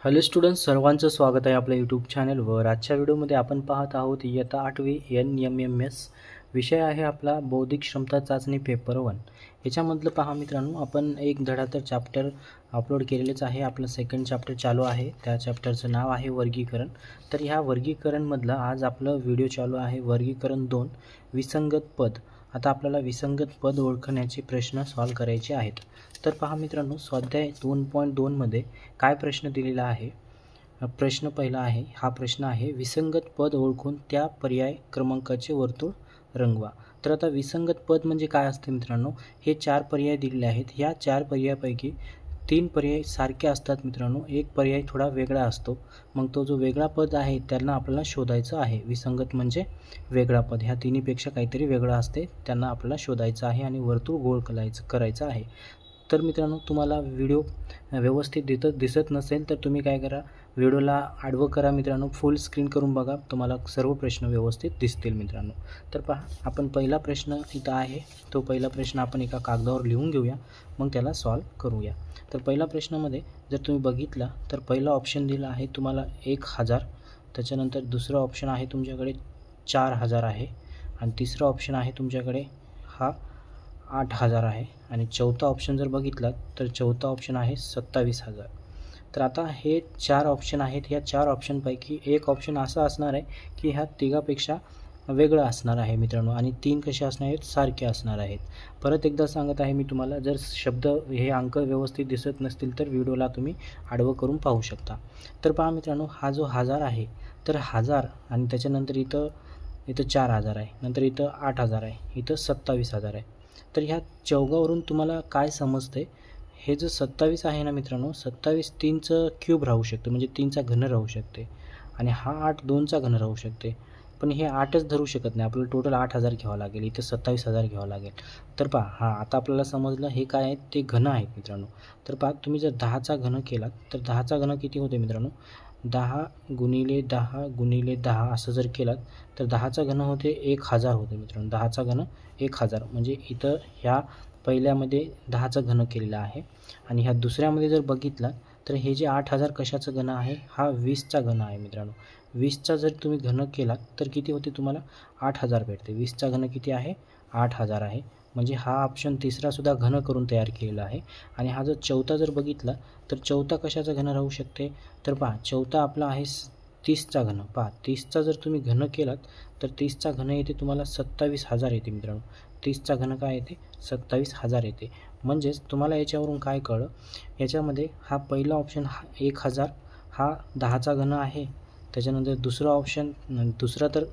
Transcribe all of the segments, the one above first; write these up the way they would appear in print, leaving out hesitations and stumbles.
Hello students, सर्वांचं स्वागत आहे आपल्या यूट्यूब चॅनलवर। आजच्या व्हिडिओमध्ये आपण पाहत आहोत इयत्ता 8वी NMMS विषय आहे आपला बौद्धिक क्षमता चाचणी पेपर 1। याच्यामधलं पहा मित्रांनो, आपण एक धडा तर चॅप्टर अपलोड केलेलेच आहे। आपलं सेकंड चॅप्टर चालू आहे, त्या चॅप्टरचं नाव आहे वर्गीकरण। तर ह्या वर्गीकरणमधलं आज आपलं व्हिडिओ चालू आहे वर्गीकरण 2 विसंगत पद। आता आपल्याला विसंगत पद ओळखण्याचे प्रश्न सॉल्व करायचे आहेत। तर पहा मित्रांनो, स्वाध्याय 2.2 मध्ये काय प्रश्न दिलेला आहे। प्रश्न पहिला आहे, हा प्रश्न आहे विसंगत पद ओळखून त्या पर्याय क्रमांकाचे वर्तुळ रंगवा। तर आता विसंगत पद म्हणजे काय असते मित्रांनो, हे 4 पर्याय दिलेले आहेत। ह्या 4 पर्यायापैकी 3 पर्याय सारखे असतात मित्रांनो, एक पर्याय थोडा वेगळा असतो। मग तो जो वेगळा पद आहे त्यांना आपल्याला शोधायचं आहे। विसंगत म्हणजे वेगळा पद, ह्या तिन्हीपेक्षा काहीतरी वेगळं असते, त्यांना आपल्याला शोधायचं आहे आणि वर्तुळ गोल करायचं आहे। तर मित्रांनो, तुम्हाला व्हिडिओ व्यवस्थित दिसत नसेल तर तुम्ही काय करा, व्हिडिओला आडवं करा मित्रांनो, फुल स्क्रीन करून बघा, तुम्हाला सर्व प्रश्न व्यवस्थित दिसतील मित्रांनो। तर पहा, आपण पहिला प्रश्न इथं आहे, तो पहिला प्रश्न आपण एका कागदावर लिहून घेऊया, मग त्याला सॉल्व करूया। तर पहिल्या प्रश्नामध्ये जर तुम्ही बघितला तर पहिला ऑप्शन दिला आहे तुम्हाला 1000, त्याच्यानंतर दुसरा ऑप्शन आहे तुमच्याकडे 4000 आहे, आणि तिसरा ऑप्शन आहे तुमच्याकडे हा 8000 आहे, आणि चौथा ऑप्शन जर बघितला तर चौथा ऑप्शन आहे 27000। तर आता हे 4 ऑप्शन आहेत, ह्या 4 ऑप्शनपैकी एक ऑप्शन असा असणार आहे की ह्या तिघापेक्षा वेगळं असणार आहे मित्रांनो, आणि 3 कसे असणार आहेत, सारखे असणार आहेत। परत एकदा सांगत आहे मी तुम्हाला, जर शब्द हे अंक व्यवस्थित दिसत नसतील तर व्हिडिओला तुम्ही आडवं करून पाहू शकता। तर पहा मित्रांनो, हा जो 1000 आहे, तर 1000 आणि त्याच्यानंतर इथं 4000 आहे, नंतर इथं 8000 आहे, इथं 27000 आहे। तर ह्या चौघावरून तुम्हाला काय समजते, हे जो 27 आहे ना मित्रांनो, 27 3चं क्यूब राहू शकतं, म्हणजे 3चा घन राहू शकते, आणि हा 8 2चा घन राहू शकते, पण हे 8च धरू शकत नाही, आपल्याला टोटल 8000 घ्यावं लागेल, इथं 27000 घ्यावं लागेल। तर पहा, हा आता आपल्याला समजलं हे काय आहेत, ते घन आहेत मित्रांनो। तर पहा, तुम्ही जर 10चा घन केलात तर 10चा घन किती होते मित्रांनो, 10 गुणिले 10 गुणिले 10 असं जर केलात तर 10चा घन होते 1000 होते मित्रांनो। 10चा घन 1000, म्हणजे इथं ह्या पहिल्यामध्ये 10चा घन केलेला आहे, आणि ह्या दुसऱ्यामध्ये जर बघितला तर हे जे 8000 कशाचं घन आहे, हा 20चा घन आहे मित्रांनो। 20चा जर तुम्ही घन केलात तर किती होते, तुम्हाला 8000 भेटते। 20चा घन किती आहे, 8000 आहे, म्हणजे हा ऑप्शन तिसरा सुद्धा घन करून तयार केलेला आहे। आणि हा जर चौथा जर बघितला तर चौथा कशाचा घन राहू शकते, तर पहा, चौथा आपला आहे 30चा घन। पहा, 30चा जर तुम्ही घन केलात तर 30चा घन येते तुम्हाला 27000 येते मित्रांनो। 30चा घन काय येते, 27000 येते। म्हणजेच तुम्हाला याच्यावरून काय कळलं, याच्यामध्ये हा पहिला ऑप्शन 1000 हा 10चा घन आहे, त्याच्यानंतर दुसरा ऑप्शन, दुसरा तर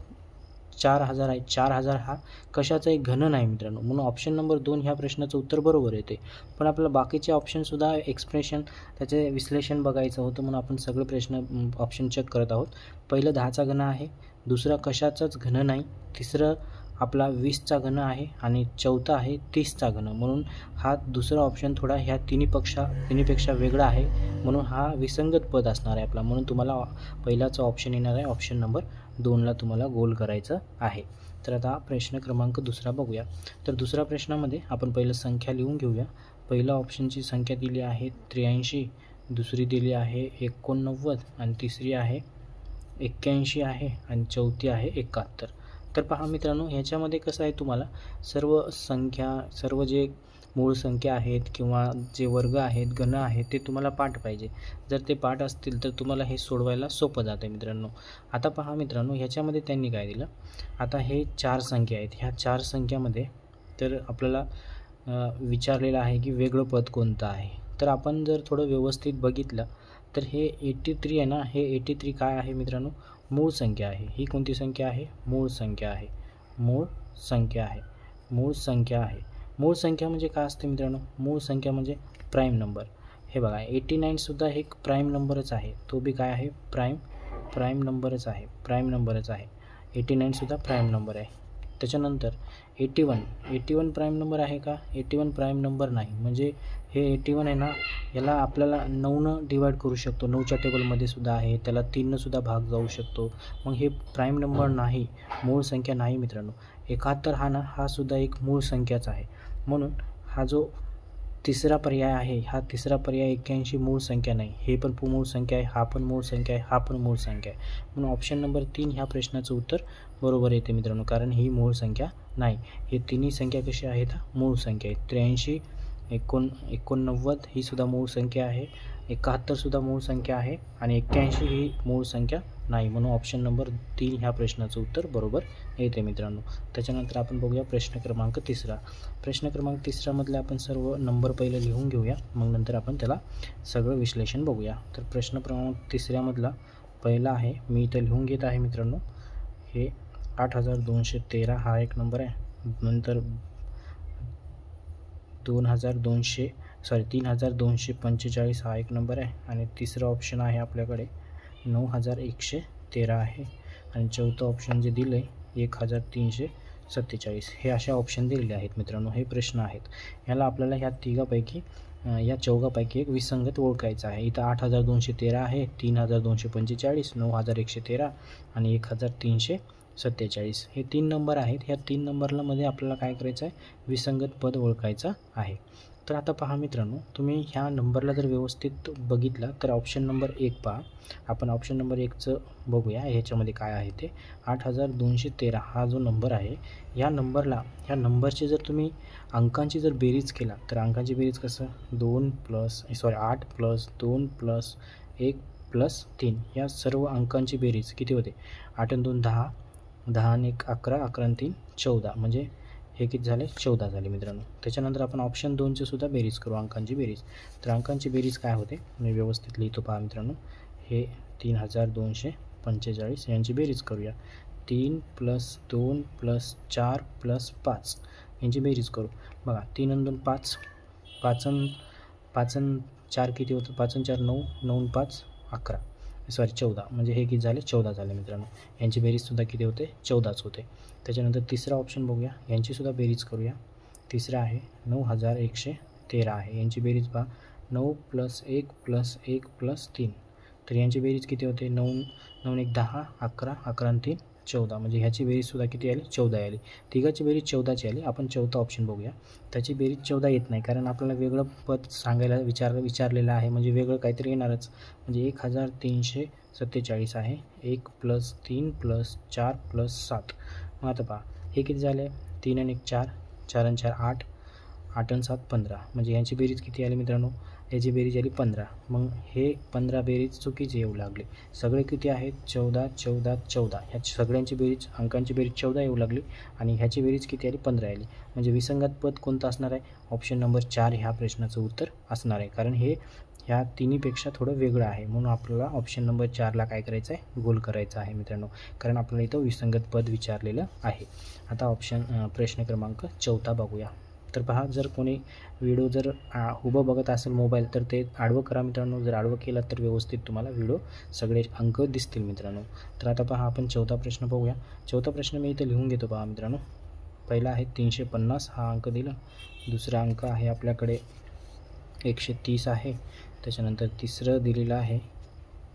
4000 आहे, 4000 हा कशाचाही घन नाही मित्रांनो, म्हणून ऑप्शन नंबर 2 ह्या प्रश्नाचं उत्तर बरोबर येते। पण आपल्याला बाकीचे ऑप्शनसुद्धा एक्सप्रेशन, त्याचे विश्लेषण बघायचं होतं, म्हणून आपण सगळे प्रश्न ऑप्शन चेक करत आहोत। पहिलं 10चा घन आहे, दुसरा कशाचाच घन नाही, तिसरं आपला 20चा घन आहे, आणि चौथा आहे 30चा घन, म्हणून हा दुसरा ऑप्शन थोडा ह्या तिन्हीपेक्षा वेगळा आहे, म्हणून हा विसंगत पद असणार आहे आपला। म्हणून तुम्हाला पहिलाचा ऑप्शन येणार आहे, ऑप्शन नंबर 2ला तुम्हाला गोल करायचं आहे। तर आता प्रश्न क्रमांक दुसरा बघूया। तर दुसऱ्या प्रश्नामध्ये आपण पहिलं संख्या लिहून घेऊया। पहिला ऑप्शनची संख्या दिली आहे 83, दुसरी दिली आहे 89, आणि तिसरी आहे 81 आहे, आणि चौथी आहे 71। तर पहा मित्रांनो, ह्याच्यामध्ये कसं आहे, तुम्हाला सर्व संख्या, सर्व जे मूळ संख्या आहेत किंवा जे वर्ग आहेत, घन आहेत, ते तुम्हाला पाठ पाहिजे। जर ते पाठ असतील तर तुम्हाला हे सोडवायला सोपं जातं मित्रांनो। आता पहा मित्रांनो, ह्याच्यामध्ये त्यांनी काय दिलं, आता हे 4 संख्या आहेत, ह्या 4 संख्यामध्ये तर आपल्याला विचारलेलं आहे की वेगळं पद कोणतं आहे। तर आपण जर थोडं व्यवस्थित बघितलं तर हे 83 आहे ना, हे 83 काय आहे मित्रांनो, मूळ संख्या आहे। ही कोणती संख्या आहे, मूळ संख्या आहे, मूळ संख्या आहे, मूळ संख्या आहे। मूळ संख्या म्हणजे काय असते मित्रांनो, मूळ संख्या म्हणजे प्राईम नंबर। हे बघा, 89 सुद्धा एक प्राईम नंबरच आहे, तो बी काय आहे, प्राईम नंबरच आहे, प्राईम नंबरच आहे। 89 सुद्धा प्राईम नंबर आहे। त्याच्यानंतर 81 प्राईम नंबर आहे का, 81 प्राईम नंबर नाही, म्हणजे हे 81 आहे ना, याला आपल्याला 9ने डिवाईड करू शकतो, 9च्या टेबलमध्ये सुद्धा आहे, त्याला 3ने सुद्धा भाग जाऊ शकतो, मग हे प्राईम नंबर नाही, मूळ संख्या नाही मित्रांनो। 71 हा ना, हा सुद्धा एक मूळ संख्याच आहे, म्हणून हा जो तिसरा पर्याय आहे, हा तिसरा पर्याय 81 मूळ संख्या नाही. हे पण मूळ संख्या आहे, हा पण मूळ संख्या आहे, हा पण मूळ संख्या आहे. म्हणून ऑप्शन नंबर 3 ह्या प्रश्नाचं उत्तर बरोबर येते मित्रांनो, कारण ही मूळ संख्या नाही. हे तिन्ही संख्या कशा आहेत? मूळ संख्या आहेत. 83, 89 ही सुद्धा मूळ संख्या आहे, 71 सुद्धा मूळ संख्या आहे आणि 81 ही मूळ संख्या नाही. म्हणून ऑप्शन नंबर 3 ह्या प्रश्नाचं उत्तर बरोबर येते मित्रांनो. त्याच्यानंतर आपण बघूया प्रश्न क्रमांक 3. प्रश्न क्रमांक 3 मधले आपण सर्व नंबर पहिले लिहून घेऊया, मग नंतर आपण त्याला सगळं विश्लेषण बघूया. तर प्रश्न क्रमांक 3 मधला पहिला आहे, मी इथं लिहून घेत आहे मित्रांनो. हे 8213 हा एक नंबर आहे. नंतर 3245 हा एक नंबर आहे आणि तिसरा ऑप्शन आहे आपल्याकडे 9113 आहे आणि चौथं ऑप्शन जे दिलं आहे 1347. हे अशा ऑप्शन दिलेले आहेत मित्रांनो. हे प्रश्न आहेत. ह्याला आपल्याला या चौघापैकी एक विसंगत ओळखायचा आहे. इथं 8213 आहे, 3245, 9113 आणि 1347. हे 3 नंबर आहेत. ह्या 3 नंबरला मध्ये आपल्याला काय करायचं आहे? विसंगत पद ओळखायचं आहे. तर आता पहा मित्रांनो, तुम्ही ह्या नंबरला जर व्यवस्थित बघितला तर ऑप्शन नंबर 1 पहा. आपण ऑप्शन नंबर 1चं बघूया ह्याच्यामध्ये काय आहे ते. 8213 हा जो नंबर आहे, ह्या नंबरची जर तुम्ही अंकांची जर बेरीज केला तर अंकांची बेरीज कसं 8 + 2 + 1 + 3 या सर्व अंकांची बेरीज किती होते? 8 आणि 2 10, 10 आणि 1 11, 11 आणि 3 14, म्हणजे हे किती झाले? 14 झाले मित्रांनो. त्याच्यानंतर आपण ऑप्शन 2ची सुद्धा बेरीज करू, अंकांची बेरीज. तर अंकांची बेरीज काय होते? मी व्यवस्थित लिहितो पहा मित्रांनो. हे 3245 यांची बेरीज करूया. 3 + 2 + 4 + 5 यांची बेरीज करू. बघा 3 आणि 2 5, 5 आणि 4 किती होतं? 5 आणि 4 9, 9 आणि 5 11, 14, म्हणजे हे किती झाले? 14 झाले मित्रांनो. यांची बेरीजसुद्धा किती होते? 14च होते. त्याच्यानंतर तिसरा ऑप्शन बघूया, यांचीसुद्धा बेरीज करूया. तिसरा आहे 9113 आहे. यांची बेरीज पहा 9 + 1 + 1 + 3, तर यांची बेरीज किती होते? 9 9 1 10, 11, 11 आणि 3 14, म्हणजे ह्याची बेरीजसुद्धा किती आली? 14 आली. तिघाची बेरीज 14ची आली. आपण चौथा ऑप्शन बघूया. त्याची बेरीज 14 येत नाही, कारण आपल्याला वेगळं पद सांगायला विचारलेलं आहे, म्हणजे वेगळं काहीतरी येणारच. म्हणजे 1347 आहे. 1 + 3 + 4 + 7. मग आता पहा हे किती झाले? 3 आणि 1 4, 4 आणि 4 8, 8 आणि 7 15, म्हणजे यांची बेरीज किती आली मित्रांनो? याची बेरीज आली 15. मग हे 15 बेरीज चुकीचे येऊ लागले. सगळे किती आहेत? 14 14 14. ह्या सगळ्यांची बेरीज, अंकांची बेरीज 14 येऊ लागली आणि ह्याची बेरीज किती आली? 15 आली. म्हणजे विसंगत पद कोणतं असणार आहे? ऑप्शन नंबर 4 ह्या प्रश्नाचं उत्तर असणार आहे, कारण हे ह्या तिन्हीपेक्षा थोडं वेगळं आहे. म्हणून आपल्याला ऑप्शन नंबर 4ला काय करायचं आहे? गोल करायचं आहे मित्रांनो, कारण आपल्याला इथं विसंगत पद विचारलेलं आहे. आता प्रश्न क्रमांक 4 बघूया. तर पहा, जर कोणी व्हिडिओ जर उभं बघत असेल मोबाईल, तर ते आडवं करा मित्रांनो. जर आडवं केलं तर व्यवस्थित तुम्हाला व्हिडिओ सगळे अंक दिसतील मित्रांनो. तर आता पहा, आपण 4था प्रश्न बघूया. 4था प्रश्न मी इथं लिहून घेतो पहा मित्रांनो. पहिला आहे 350 हा अंक दिला. दुसरा अंक आहे आपल्याकडे 130 आहे. त्याच्यानंतर तिसरं दिलेलं आहे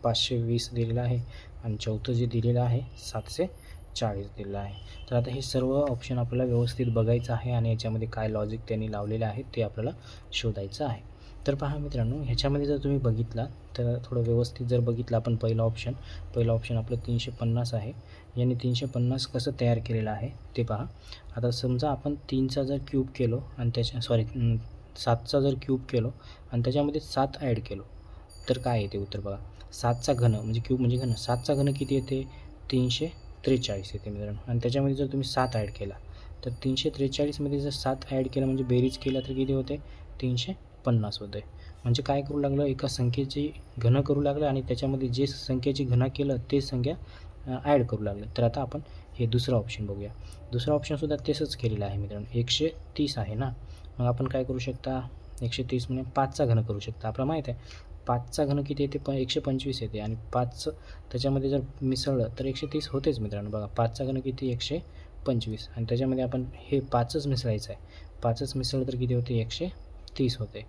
520 दिलेलं आहे आणि चौथं जे दिलेलं आहे 740 दिलेलं आहे. तर आता हे सर्व ऑप्शन आपल्याला व्यवस्थित बघायचं आहे आणि याच्यामध्ये काय लॉजिक त्यांनी लावलेलं आहे ते आपल्याला शोधायचं आहे. तर पहा मित्रांनो, ह्याच्यामध्ये जर तुम्ही बघितला तर थोडं व्यवस्थित जर बघितलं आपण पहिलं ऑप्शन आपलं 350 आहे. यांनी 350 कसं तयार केलेलं आहे ते पहा. आता समजा आपण 3चा जर क्यूब केलो आणि 7चा जर क्यूब केलो आणि त्याच्यामध्ये 7 ॲड केलो तर काय येते उत्तर बघा. 7चा घन म्हणजे क्यूब म्हणजे घन. 7चा घन किती येते? 343 येते मित्रांनो. आणि त्याच्यामध्ये जर तुम्ही 7 ॲड केला तर 343मध्ये जर 7 ॲड केला म्हणजे बेरीज केला तर किती होते? 350 होते. म्हणजे काय करू लागलं? एका संख्येची घन करू लागलं आणि त्याच्यामध्ये जे संख्येची घन केलं ते संख्या ॲड करू लागलं. तर आता आपण हे दुसरं ऑप्शन बघूया. दुसरं ऑप्शनसुद्धा तसंच केलेलं आहे मित्रांनो. 130 आहे ना, मग आपण काय करू शकता? 130 म्हणजे 5चा घन करू शकता. आपल्याला माहीत आहे 5चा घन किती येते? 125 येते आणि 5 त्याच्यामध्ये जर मिसळलं तर 130 होतेच मित्रांनो. बघा 5चा घन किती? 125 आणि त्याच्यामध्ये आपण हे 5च मिसळायचं आहे. 5च मिसळलं तर किती होते? 130 होते.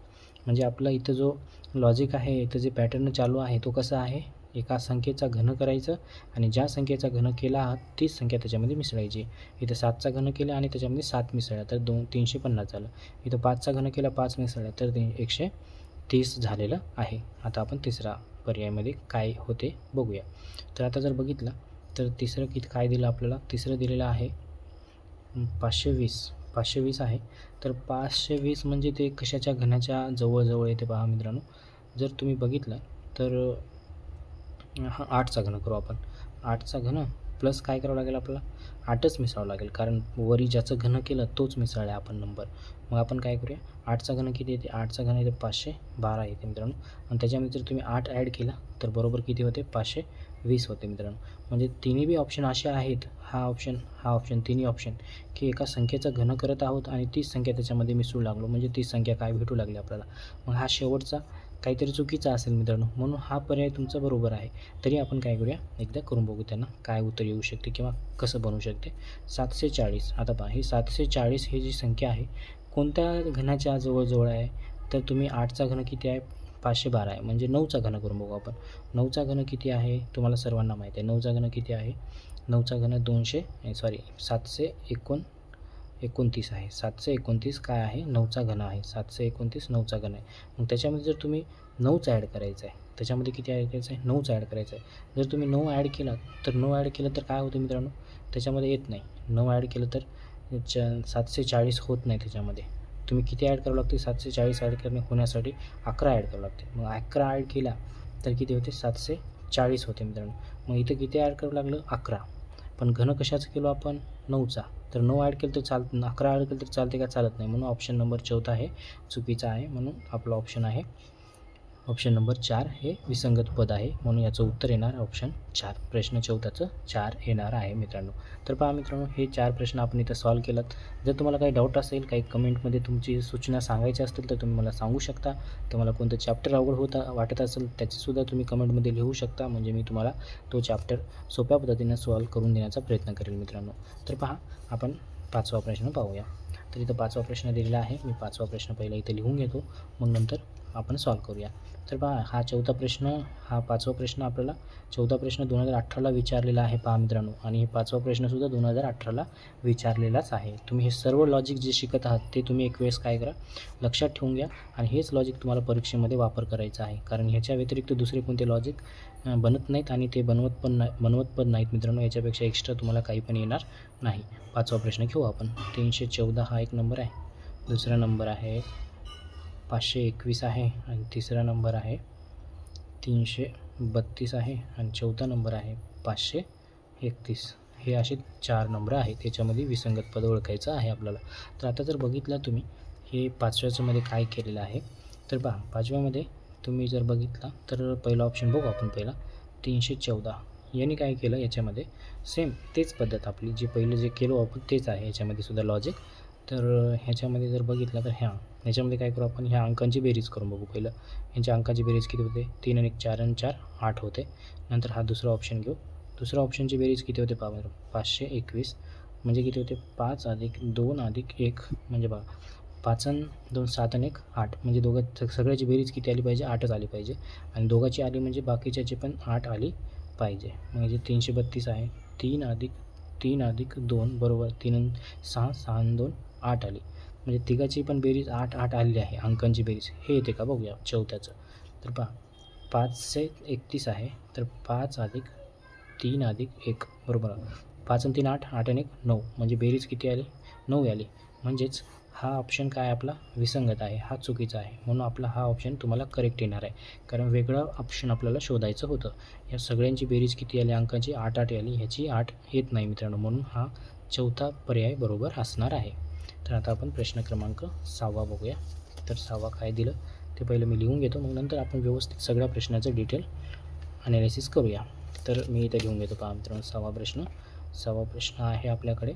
म्हणजे आपला इथं जो लॉजिक आहे, इथं जे पॅटर्न चालू आहे तो कसा आहे? एका संख्येचा घन करायचं आणि ज्या संख्येचा घन केला आहात तीच संख्या त्याच्यामध्ये मिसळायची. इथं 7चा घन केला आणि त्याच्यामध्ये 7 मिसळला तर 350 झालं. इथं 5चा घन केला 5 मिसळला तर 130 झालेलं आहे. आता आपण तिसरा पर्यायामध्ये काय होते बघूया. तर आता जर बघितलं तर तिसरं किती काय दिलं आपल्याला, तिसरं दिलेलं आहे 520 आहे. तर 520 म्हणजे ते कशाच्या घनाच्या जवळजवळ येते पहा मित्रांनो. जर तुम्ही बघितलं तर 8चा घन करू आपण. 8चा घन प्लस काय करावं लागेल आपल्याला, 8च मिसळावं लागेल, कारण वरी ज्याचं घन केलं तोच मिसळला आपण नंबर. मग आपण काय करूया, 8चा घन किती येते, 8चा घन येते 512 येते मित्रांनो. आणि त्याच्यामध्ये जर तुम्ही 8 ॲड केला तर बरोबर किती होते, 520 होते मित्रांनो. म्हणजे तिन्ही बी ऑप्शन असे आहेत, हा ऑप्शन तिन्ही ऑप्शन की एका संख्येचा घन करत आहोत आणि तीच संख्या त्याच्यामध्ये मिसळू लागलो, म्हणजे तीच संख्या काय भेटू लागली आपल्याला. मग हा शेवटचा काहीतरी चुकीचा असेल मित्रांनो, म्हणून हा पर्याय तुमचा बरोबर आहे. तरी आपण काय करूया, एकदा करून बघू त्यांना काय उत्तर येऊ शकते किंवा कसं बनवू शकते. 740. आता पहा, ही 740 ही जी संख्या आहे कोणत्या घनाच्या जवळजवळ आहे, तर तुम्ही 8चा घन किती आहे, 512 आहे, म्हणजे 9चा घन करून बघू आपण. 9चा घन किती आहे तुम्हाला सर्वांना माहीत आहे. 9चा घन किती आहे, 9चा घन 729 आहे. 729 काय आहे, 9चा घन आहे. 729 9चा घन आहे. मग त्याच्यामध्ये जर तुम्ही 9चा ॲड करायचं आहे, त्याच्यामध्ये किती ॲड करायचं आहे, 9चा ॲड करायचं आहे. जर तुम्ही 9 ॲड केला तर काय होतं मित्रांनो, त्याच्यामध्ये येत नाही. 9 ॲड केलं तर 740 होत नाही. त्याच्यामध्ये तुम्ही किती ॲड करावं लागते, 740 ॲड होण्यासाठी 11 ॲड करावं लागते. मग 11 ॲड केला तर किती होते, 740 होते मित्रांनो. मग इथं किती ॲड करावं लागलं, 11. पण घन कशाचं केलो आपण, 9चा. तर 9 ॲड केलं तर 11 ॲड केलं तर चालते का, चालत नाही. म्हणून ऑप्शन नंबर 4 आहे चुकीचा आहे. म्हणून आपला ऑप्शन आहे ऑप्शन नंबर 4 हे विसंगत पद आहे. म्हणून याचं उत्तर येणार ऑप्शन 4. प्रश्न 14चं 4 येणार आहे मित्रांनो. तर पहा मित्रांनो, हे 4 प्रश्न आपण इथं सॉल्व केलात. जर तुम्हाला काही डाऊट असेल, काही कमेंटमध्ये तुमची सूचना सांगायची असतील तर तुम्ही मला सांगू शकता. तुम्हाला कोणतं चॅप्टर अवघड वाटत असेल त्याचीसुद्धा तुम्ही कमेंटमध्ये लिहू शकता, म्हणजे मी तुम्हाला तो चॅप्टर सोप्या पद्धतीने सॉल्व करून देण्याचा प्रयत्न करेल मित्रांनो. तर पहा, आपण 5वा प्रश्न पाहूया. तर इथं 5वा प्रश्न दिलेला आहे. मी 5वा प्रश्न पहिला इथं लिहून घेतो, मग नंतर आपण सॉल्व करूया. तर पहा, हा 5वा प्रश्न आपल्याला 14 प्रश्न 2018ला विचारलेला आहे पहा मित्रांनो. आणि हे 5वा प्रश्नसुद्धा 2018ला विचारलेलाच आहे. तुम्ही हे सर्व लॉजिक जे शिकत आहात ते तुम्ही एक वेळेस काय करा, लक्षात ठेवून घ्या आणि हेच लॉजिक तुम्हाला परीक्षेमध्ये वापर करायचा आहे. कारण ह्याच्या व्यतिरिक्त दुसरे कोणते लॉजिक बनत नाहीत आणि ते बनवत पण नाहीत मित्रांनो. याच्यापेक्षा एक्स्ट्रा तुम्हाला काही पण येणार नाही. 5वा प्रश्न घेऊ आपण. 314 हा एक नंबर आहे, दुसरा नंबर आहे 521 आहे आणि तिसरा नंबर आहे 332 आहे आणि चौथा नंबर आहे 531. हे असे 4 नंबर आहेत. त्याच्यामध्ये विसंगत पद ओळखायचं आहे आपल्याला. तर आता जर बघितलं तुम्ही हे 5व्यामध्ये काय केलेलं आहे, तर पहा 5व्यामध्ये तुम्ही जर बघितला तर पहिला ऑप्शन बघू आपण. पहिला 314 यांनी काय केलं, याच्यामध्ये सेम तेच पद्धत आपली जे पहिलं जे केलो आपण तेच आहे याच्यामध्ये सुद्धा लॉजिक. तर ह्याच्यामध्ये जर बघितलं तर ह्याच्यामध्ये काय करू आपण, ह्या अंकांची बेरीज करून बघू. पहिलं ह्यांच्या अंकाची बेरीज किती होते, 3 आणि 4 आणि 4 8 होते. नंतर हा दुसरा ऑप्शन घेऊ. दुसरा ऑप्शनची बेरीज किती होते पहा, 521 म्हणजे किती होते, 5 अधिक 2 अधिक 1 म्हणजे बघा 5 आणि 2 7 आणि 1 8 म्हणजे सगळ्याची बेरीज किती आली पाहिजे, 8च आली पाहिजे. आणि दोघाची आली म्हणजे बाकीच्याची पण 8 आली पाहिजे. म्हणजे 332 आहे. 3 अधिक 2 बरोबर 3 आणि 6 6 आणि 2 8 आली. म्हणजे तिघाची पण बेरीज 8 8 आलेली आहे. अंकांची बेरीज हे येते का बघूया चौथ्याचं. तर पहा 531 आहे. तर 5 अधिक 3 अधिक 1 बरोबर 5 आणि 3 8 8 आणि 1 9 म्हणजे बेरीज किती आली, 9 आली. म्हणजेच हा ऑप्शन काय आपला विसंगत आहे, हा चुकीचा आहे. म्हणून आपला हा ऑप्शन तुम्हाला करेक्ट येणार आहे. कारण वेगळं ऑप्शन आपल्याला शोधायचं होतं. या सगळ्यांची बेरीज किती आली, अंकाची 8 8 आली, ह्याची 8 येत नाही मित्रांनो. म्हणून हा चौथा पर्याय बरोबर असणार आहे. तर आता आपण प्रश्न क्रमांक 6वा बघूया. तर 6वा काय दिलं ते पहिलं मी लिहून घेतो, मग नंतर आपण व्यवस्थित सगळ्या प्रश्नाचं डिटेल ॲनालिसिस करूया. तर मी इथं लिहून घेतो पहा मित्रांनो. 6वा प्रश्न आहे आपल्याकडे.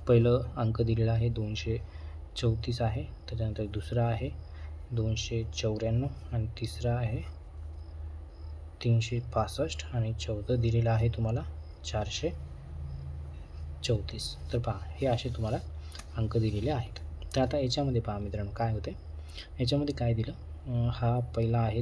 पहिलं अंक दिलेला आहे 234 आहे. त्याच्यानंतर दुसरा आहे 294 आणि तिसरा आहे 365 आणि चौथं दिलेलं आहे तुम्हाला 434. तर पहा हे असे तुम्हाला अंक दिलेले आहेत. तर आता याच्यामध्ये पहा मित्रांनो काय होते, याच्यामध्ये काय दिलं, हा पहिला आहे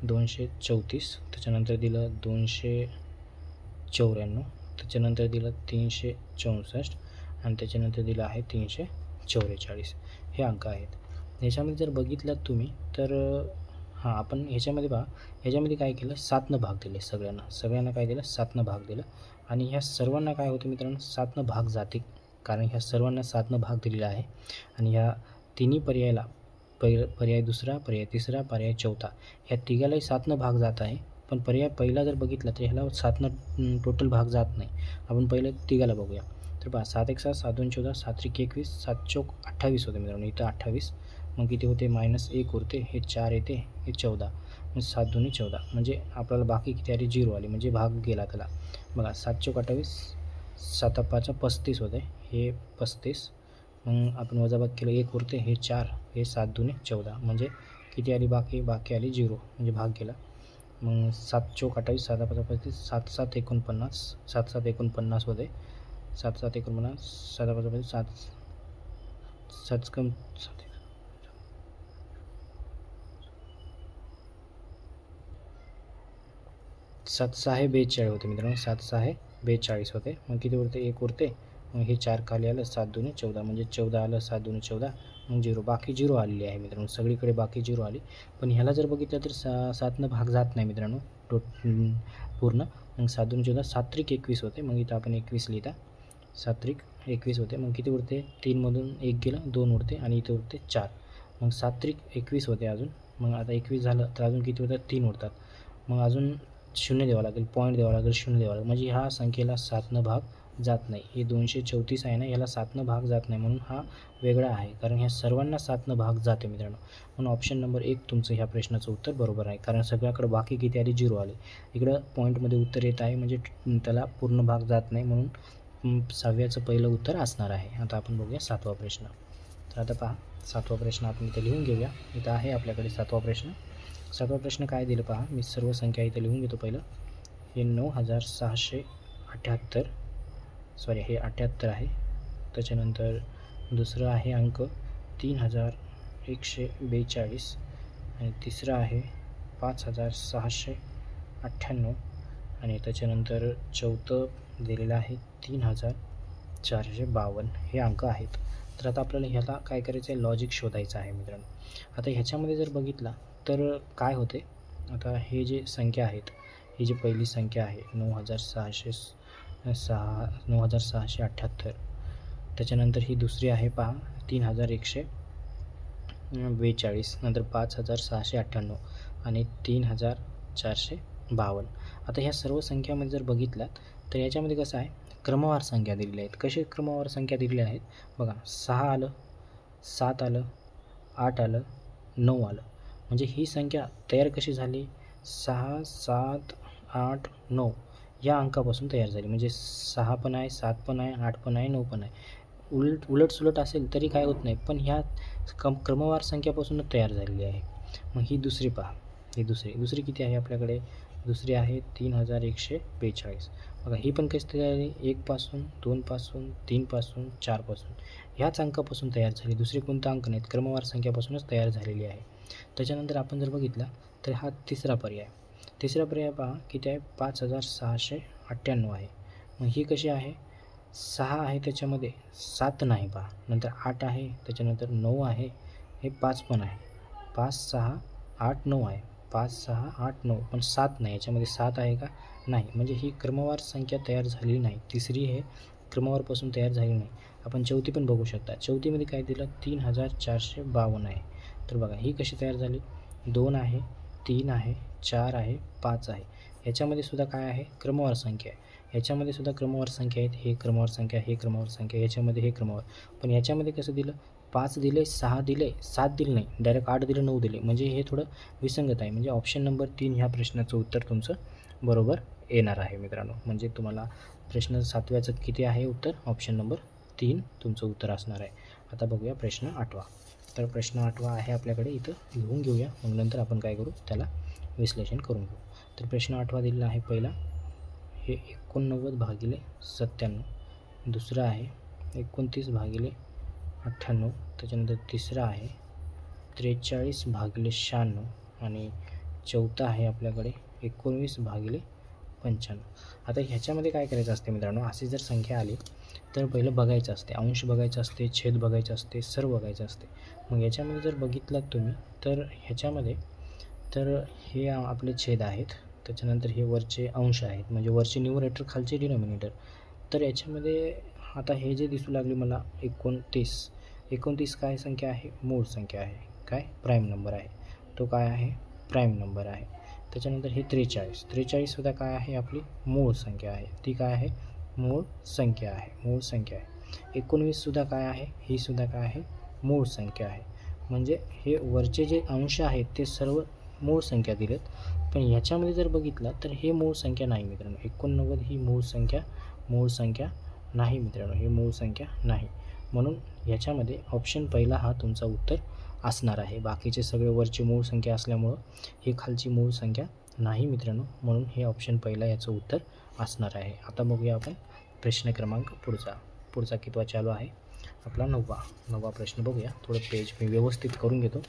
234, त्याच्यानंतर दिलं 294, त्याच्यानंतर दिलं 364 आणि त्याच्यानंतर दिलं आहे 344. हे अंक आहेत. ह्याच्यामध्ये जर बघितलात तुम्ही तर आपण ह्याच्यामध्ये पहा, ह्याच्यामध्ये काय केलं, 7नं भाग दिले. सगळ्यांना काय दिलं, 7नं भाग दिलं. आणि ह्या सर्वांना काय होतं मित्रांनो, 7नं भाग जाते, कारण ह्या सर्वांना 7नं भाग दिलेला आहे. आणि ह्या तिन्ही पर्यायाला, पर्याय दुसरा, पर्याय तिसरा, पर्याय चौथा, ह्या तिघालाही 7नं भाग जात आहे. पण पर्याय पहिला जर बघितला तर ह्याला 7नं टोटल भाग जात नाही. आपण पहिलं तिघाला बघूया. तर पहा, 7 1 7, 7 2 14, 7 3 21, 7 4 28 होते मित्रांनो. इथं 28, मग किती होते, -1 उरते, हे 4 येते, हे 14, मग 7 2 14, म्हणजे आपल्याला बाकी किती आली, 0 आली, म्हणजे भाग गेला त्याला. बघा, 7 4 28, 7 5 35 होते, हे 35, मग आपण वजाबाकी केलं, 1 उरते, हे 4, हे 7 2 14, म्हणजे किती आली, बाकी आली 0, म्हणजे भाग गेला. मग 7 4 28, 7 5 35, 7 7 49, 7 7 49 होते, 7 7 49, 7 5 35, 7 7 कम 7 6 42 होते मित्रांनो. 7 6 42 होते, मग किती उरते, 1 उरते, मग हे 4 खाली आलं, 7 2 14, म्हणजे 14 आलं, 7 2 14, मग 0, बाकी 0 आलेली आहे मित्रांनो. सगळीकडे बाकी 0 आली. पण ह्याला जर बघितलं तर 7नं भाग जात नाही मित्रांनो पूर्ण. मग 7 2 14, 7 3 21 होते, मग इथं आपण 21 लिहिता, 7 3 21 होते, मग किती उरते, 3मधून 1 गेलं, 2 उरते, आणि इथं उरते 4, मग 7 3 21 होते अजून. मग आता 21 झालं तर अजून किती होतात, 3 उरतात, मग अजून 0 द्यावं लागेल, पॉईंट द्यावं लागेल, 0 द्यावं लागेल, म्हणजे ह्या संख्येला 7नं भाग जात नाही. हे 234 आहे ना, याला 7नं भाग जात नाही, म्हणून हा वेगळा आहे, कारण ह्या सर्वांना 7नं भाग जाते मित्रांनो. म्हणून ऑप्शन नंबर 1 तुमचं ह्या प्रश्नाचं उत्तर बरोबर आहे, कारण सगळ्याकडे बाकी किती आली, 0 आले. इकडं पॉईंटमध्ये उत्तर येत आहे, म्हणजे त्याला पूर्ण भाग जात नाही, म्हणून 6व्याचं पहिलं उत्तर असणार आहे. आता आपण बघूया 7वा प्रश्न. तर आता पहा, 7वा प्रश्न आपण इथं लिहून घेऊया. इथं आहे आपल्याकडे 7वा प्रश्न. 7वा प्रश्न काय दिलं पहा, मी सर्व संख्या इथं लिहून घेतो. पहिलं हे 9678, सॉरी हे 78 आहे. त्याच्यानंतर दुसरं आहे अंक 3142, आणि तिसरं आहे 5698, आणि त्याच्यानंतर चौथं दिलेलं आहे 3452. हे अंक आहेत. तर आता आपल्याला ह्याला काय करायचं आहे, लॉजिक शोधायचं आहे मित्रांनो. आता ह्याच्यामध्ये जर बघितला तर काय होते, आता हे जे संख्या आहेत, ही जी पहिली संख्या आहे 9678, त्याच्यानंतर ही दुसरी आहे पहा 3142, नंतर 5698 आणि 3452. आता ह्या सर्व संख्यामध्ये जर बघितलात तर याच्यामध्ये कसं आहे, क्रमवार संख्या दिलेल्या आहेत. कसे क्रमवार संख्या दिलेल्या आहेत बघा, 6 आलं, 7 आलं, 8 आलं, 9 आलं, म्हणजे ही संख्या तयार कशी झाली, 6 7 8 9 या अंकापासून तयार झाली. म्हणजे 6 पण आहे, 7 पण आहे, 8 पण आहे, 9 पण आहे. उलटसुलट असेल तरी काय होत नाही, पण ह्या क्रमवार संख्यापासूनच तयार झालेली आहे. मग ही दुसरी पहा, ही दुसरी किती आहे आपल्याकडे, दुसरी आहे 3142. बघा, ही पण कशी तयार झाली, 1 पासून, 2 पासून, 3 पासून, 4 पासून, ह्याच अंकापासून तयार झाली. दुसरे कोणता अंक नाहीत, क्रमवार संख्यापासूनच तयार झालेली आहे. त्याच्यानंतर आपण जर बघितला तर हा तिसरा पर्याय पहा किती आहे, 5698 आहे. मग ही कशी आहे, 6 आहे, त्याच्यामध्ये 7 नाही पहा, नंतर 8 आहे, त्याच्यानंतर 9 आहे, हे 5 पण आहे, 5 6 8 9 आहे, 5 6 8 9, पण 7 नाही, याच्यामध्ये 7 आहे का, नाही, म्हणजे ही क्रमवार संख्या तयार झालेली नाही. तिसरी हे क्रमवारपासून तयार झाली नाही. आपण चौथी पण बघू शकता, चौथीमध्ये काय दिलं, 3452 आहे. तर बघा, ही कशी तयार झाली, 2 आहे, 3 आहे, 4 आहे, 5 आहे, ह्याच्यामध्ये सुद्धा काय आहे, क्रमवार संख्या आहे. ह्याच्यामध्ये सुद्धा क्रमवार संख्या आहेत, हे क्रमवार संख्या, हे क्रमवार संख्या, ह्याच्यामध्ये हे क्रमवार. पण याच्यामध्ये कसं दिलं, 5 दिले, 6 दिले, 7 दिले नाही, डायरेक्ट 8 दिले, 9 दिले, म्हणजे हे थोडं विसंगत आहे. म्हणजे ऑप्शन नंबर 3 ह्या प्रश्नाचं उत्तर तुमचं बरोबर येणार आहे मित्रांनो. म्हणजे तुम्हाला प्रश्न 7व्याचं किती आहे उत्तर, ऑप्शन नंबर 3 तुमचं उत्तर असणार आहे. आता बघूया प्रश्न 8वा. तर प्रश्न 8वा आहे आपल्याकडे, इथं लिहून घेऊया, मग नंतर आपण काय करू, त्याला विश्लेषण करून घेऊ. तर प्रश्न 8वा दिलेला आहे, पहिला हे 89 भागिले 97, दुसरा आहे 29 भागिले 98, त्याच्यानंतर तिसरा आहे 43 भागिले 96, आणि चौथा आहे आपल्याकडे 19/95. आता ह्याच्यामध्ये काय करायचं असते मित्रांनो, अशी जर संख्या आली तर पहिलं बघायचं असते, अंश बघायचं असते, छेद बघायचं असते, सर्व बघायचं असते. मग याच्यामध्ये जर बघितलात तुम्ही तर ह्याच्यामध्ये तर हे आपले छेद आहेत, त्याच्यानंतर हे वरचे अंश आहेत, म्हणजे वरचे न्यूमरेटर खालचे डिनॉमिनेटर. तर याच्यामध्ये आता हे जे दिसू लागले मला 29 काय संख्या आहे, मूळ संख्या आहे, काय प्राईम नंबर आहे, तो काय आहे प्राईम नंबर आहे. त्याच्यानंतर हे 43सुद्धा काय आहे आपली मूळ संख्या आहे, ती काय आहे मूळ संख्या आहे. 19सुद्धा काय आहे, ही सुद्धा काय आहे मूळ संख्या आहे. म्हणजे हे वरचे जे अंश आहेत ते सर्व मूळ संख्या दिलेत, पण ह्याच्यामध्ये जर बघितलं तर हे मूळ संख्या नाही मित्रांनो. 89 ही मूळ संख्या नाही मित्रांनो, ही मूळ संख्या नाही. म्हणून ह्याच्यामध्ये ऑप्शन पहिला हा तुमचा उत्तर असणार आहे. बाकीचे सगळे वरची मूळ संख्या असल्यामुळं हे खालची मूळ संख्या नाही मित्रांनो, म्हणून हे ऑप्शन पहिला याचं उत्तर असणार आहे. आता बघूया आपण प्रश्न क्रमांक पुढचा कितवा चालू आहे आपला 9वा प्रश्न बघूया. थोडं पेज मी व्यवस्थित करून घेतो,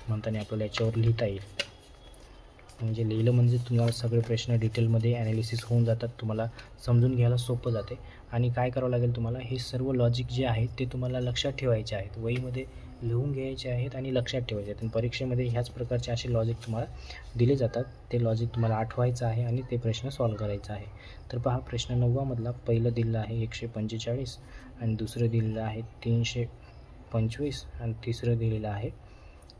म्हणताना आपल्याला याच्यावर लिहिता येईल. म्हणजे लिहिलं म्हणजे तुम्हाला सगळे प्रश्न डिटेलमध्ये ॲनालिसिस होऊन जातात, तुम्हाला समजून घ्यायला सोपं जाते. आणि काय करावं लागेल तुम्हाला, हे सर्व लॉजिक जे आहेत ते तुम्हाला लक्षात ठेवायचे आहेत, वहीमध्ये लिहून घ्यायचे आहेत आणि लक्षात ठेवायचे आहेत. आणि परीक्षेमध्ये ह्याच प्रकारचे असे लॉजिक तुम्हाला दिले जातात, ते लॉजिक तुम्हाला आठवायचं आहे आणि ते प्रश्न सॉल्व करायचा आहे. तर पहा, प्रश्न 9वामधला पहिलं दिलेलं आहे 145 आणि दुसरं दिलेलं आहे 325 आणि तिसरं दिलेलं आहे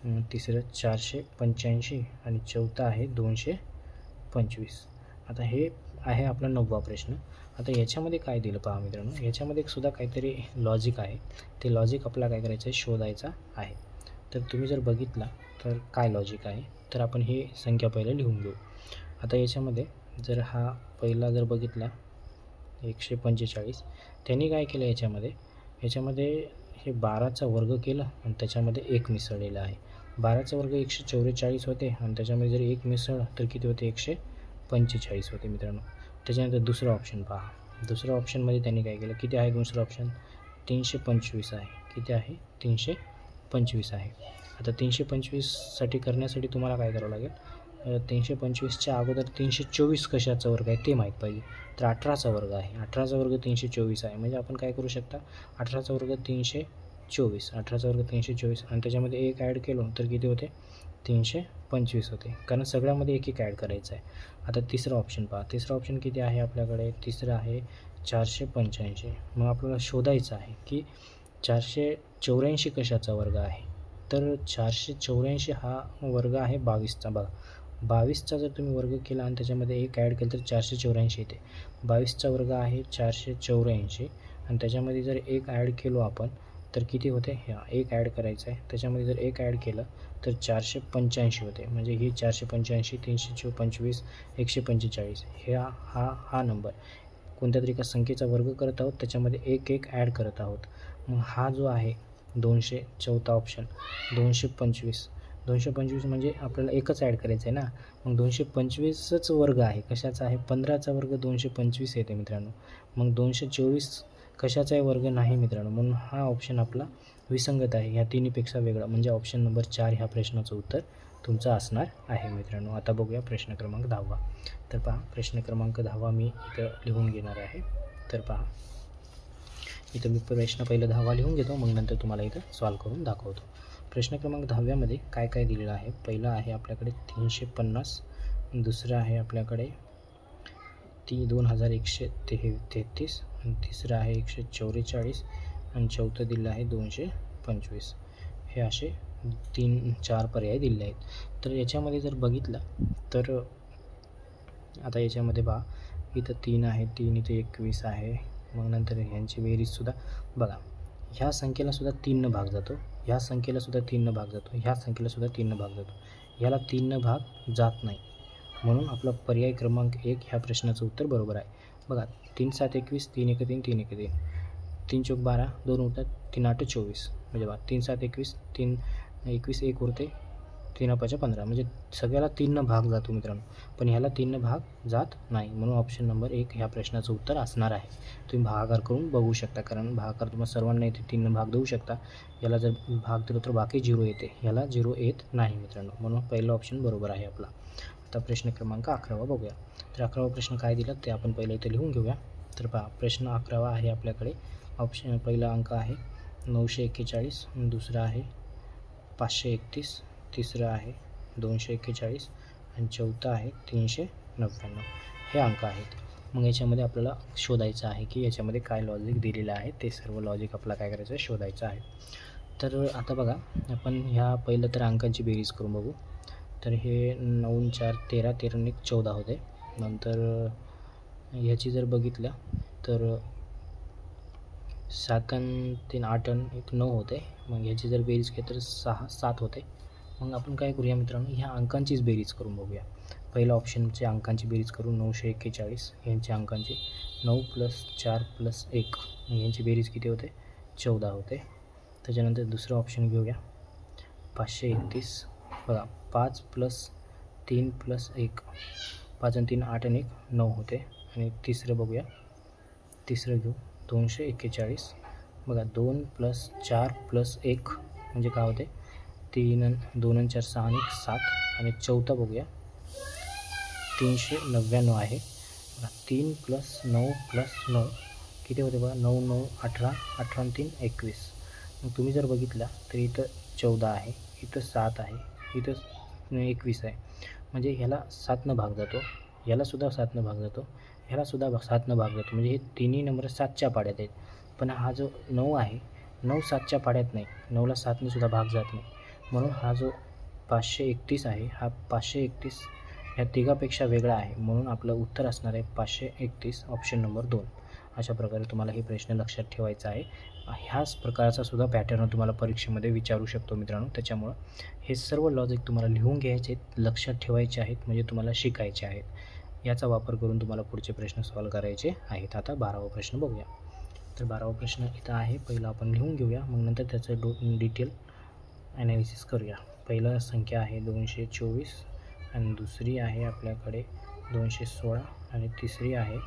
485 आणि चौथा आहे 225. आता हे आहे आपला 9वा प्रश्न. आता याच्यामध्ये काय दिलं पहा मित्रांनो, याच्यामध्ये सुद्धा काहीतरी लॉजिक आहे, ते लॉजिक आपल्याला काय करायचं आहे शोधायचा आहे. तर तुम्ही जर बघितला तर काय लॉजिक आहे, तर आपण हे संख्या पहिलं लिहून घेऊ. आता याच्यामध्ये जर हा पहिला जर बघितला 145, त्यांनी काय केलं याच्यामध्ये हे 12चा वर्ग केला आणि त्याच्यामध्ये 1 मिसळलेला आहे. 12चा वर्ग 144 होते आणि त्याच्यामध्ये जर 1 मिसळला तर किती होते 145 होते मित्रांनो. त्याच्यानंतर दुसरा ऑप्शन पहा, दुसऱ्या ऑप्शनमध्ये त्यांनी काय केलं, किती आहे दुसरं ऑप्शन 325 आहे. किती आहे 325 आहे. आता 325साठी करण्यासाठी तुम्हाला काय करावं लागेल, 325च्या अगोदर 324 कशाचा वर्ग आहे ते माहीत पाहिजे. तर 18चा वर्ग आहे, 18चा वर्ग 324 आहे. म्हणजे आपण काय करू शकता, 18चा वर्ग 324 आणि त्याच्यामध्ये 1 ॲड केलो तर किती होते 325 होते, कारण सगळ्यामध्ये एक ॲड करायचं आहे. आता तिसरा ऑप्शन पहा, तिसरा ऑप्शन किती आहे आपल्याकडे, तिसरं आहे 485. मग आपल्याला शोधायचं आहे की 484 कशाचा वर्ग आहे. तर 484 हा वर्ग आहे 22चा. बघा 22चा जर तुम्ही वर्ग केला आणि त्याच्यामध्ये 1 ॲड केलं तर 484 येते. 22चा वर्ग आहे 484 आणि त्याच्यामध्ये जर 1 ॲड केलो आपण तर किती होते, ह्या 1 ॲड करायचं आहे. त्याच्यामध्ये जर 1 ॲड केलं तर 485 होते. म्हणजे ही 485, 325, 145 हा नंबर कोणत्या तरी एका संख्येचा वर्ग करत आहोत, त्याच्यामध्ये 1 ॲड करत आहोत. मग हा जो आहे 200, चौथा ऑप्शन 225 म्हणजे आपल्याला एकच ॲड करायचं आहे ना. मग 225च वर्ग आहे, कशाचा आहे 15चा वर्ग 225 येते मित्रांनो. मग 224 कशाचाही वर्ग नाही मित्रांनो, म्हणून हा ऑप्शन आपला विसंगत आहे, ह्या तिन्हीपेक्षा वेगळा. म्हणजे ऑप्शन नंबर 4 ह्या प्रश्नाचं उत्तर तुमचं असणार आहे मित्रांनो. आता बघूया प्रश्न क्रमांक 10वा. तर पहा, प्रश्न क्रमांक 10वा मी इथं लिहून घेणार आहे. तर पहा, इथं मी प्रश्न पहिलं 10वा लिहून घेतो, मग नंतर तुम्हाला इथं सॉल्व करून दाखवतो. प्रश्न क्रमांक 10व्यामध्ये काय काय दिलेलं आहे, पहिलं आहे आपल्याकडे 350, दुसरं आहे आपल्याकडे 2133 आणि तिसरं आहे 144 आणि चौथं दिलं आहे 225. हे असे 3-4 पर्याय दिलेले आहेत. तर याच्यामध्ये जर बघितलं तर आता याच्यामध्ये पहा, इथं 3 आहे, 3 इथे 21 आहे. मग नंतर ह्यांची बेरीजसुद्धा बघा, ह्या संख्येलासुद्धा 3 भाग जातो, ह्या संख्येलासुद्धा 3 भाग जातो, ह्या संख्येलासुद्धा 3 भाग जातो, ह्याला 3 भाग जात नाही. म्हणून आपला पर्याय क्रमांक 1 ह्या प्रश्नाचं उत्तर बरोबर आहे. बघा 3 7 21, 3 1 3, 3 1 3, 3 चौक 12, 2 होतात, 3 8 24. म्हणजे बघा 3 7 21, 3 21 1 उरते, 3 5 15 म्हणजे सगळ्याला 3 भाग जातो मित्रांनो, पण ह्याला 3 भाग जात नाही, म्हणून ऑप्शन नंबर 1 ह्या प्रश्नाचं उत्तर असणार आहे. तुम्ही भागाकार करून बघू शकता, कारण भागाकार तुम्हाला सर्वांना येते, 3 भाग देऊ शकता. याला जर भाग दिला तर बाकी 0 येते, ह्याला 0 येत नाही मित्रांनो, म्हणून पहिलं ऑप्शन बरोबर आहे आपला. आता प्रश्न क्रमांक 11 बघूया. तर 11वा प्रश्न काय दिला ते आपण पहिलं इथे लिहून घेऊया. तर पहा, प्रश्न 11 आहे आपल्याकडे. ऑप्शन पहिला अंक आहे 941, दुसरा आहे 531, तिसरं आहे 241 आणि चौथा आहे 399. हे अंक आहेत. मग याच्यामध्ये आपल्याला शोधायचं आहे की याच्यामध्ये काय लॉजिक दिलेलं आहे, ते सर्व लॉजिक आपल्याला काय करायचं आहे, शोधायचं आहे. तर आता बघा, आपण ह्या पहिलं तर अंकांची बेरीज करून बघू. तर हे 9 4 13, 13 14 होते. नंतर ह्याची जर बघितलं तर 7 आणि 3 8 आणि 1 9 होते. मग ह्याची जर बेरीज केली तर 6 7 होते. मग आपण काय करूया मित्रांनो, ह्या अंकांचीच बेरीज करून बघूया. पहिल्या ऑप्शनचे अंकांची बेरीज करू 941, यांच्या अंकांची 9 + 4 + 1, यांची बेरीज किती होते, 14 होते. त्याच्यानंतर दुसरं ऑप्शन घेऊया 531. बघा, 5 + 3 + 1, 5 आणि 3 8 आणि 1 9 होते. आणि तिसरं बघूया, तिसरं घेऊ 241. बघा, 2 + 4 + 1 म्हणजे काय होते, 3 आणि 2 आणि 4 6 आणि 1 7. आणि चौथा बघूया 399 आहे. बघा, 3 + 9 + 9 किती होते बघा, 9 9 18, 18 आणि 3 21. मग तुम्ही जर बघितला तर इथं 14 आहे, इथं 7 आहे, इथं 21 आहे. म्हणजे ह्याला 7 भाग जातो, ह्यालासुद्धा 7 भाग जातो, ह्यालासुद्धा 7 भाग जातो. म्हणजे हे तिन्ही नंबर 7च्या पाड्यात आहेत. पण हा जो 9 आहे, 9 7च्या पाड्यात नाही, 9ला 7ने सुद्धा भाग जात नाही. म्हणून हा जो 531 आहे, हा 531 ह्या तिघापेक्षा वेगळा आहे. म्हणून आपलं उत्तर असणार आहे 531, ऑप्शन नंबर 2. अशा प्रकारे तुम्हाला हे प्रश्न लक्षात ठेवायचा आहे. ह्याच प्रकारचा सुद्धा पॅटर्न तुम्हाला परीक्षेमध्ये विचारू शकतो मित्रांनो. त्याच्यामुळं हे सर्व लॉजिक तुम्हाला लिहून घ्यायचे आहेत, लक्षात ठेवायचे आहेत, म्हणजे तुम्हाला शिकायचे आहेत. याचा वापर करून तुम्हाला पुढचे प्रश्न सॉल्व करायचे आहेत. आता 12वा प्रश्न बघूया. तर 12वा प्रश्न इथं आहे, पहिला आपण लिहून घेऊया, मग नंतर त्याचं डिटेल ॲनालिसिस करूया. पहिला संख्या आहे 224 आणि दुसरी आहे आपल्याकडे 216 आणि तिसरी आहे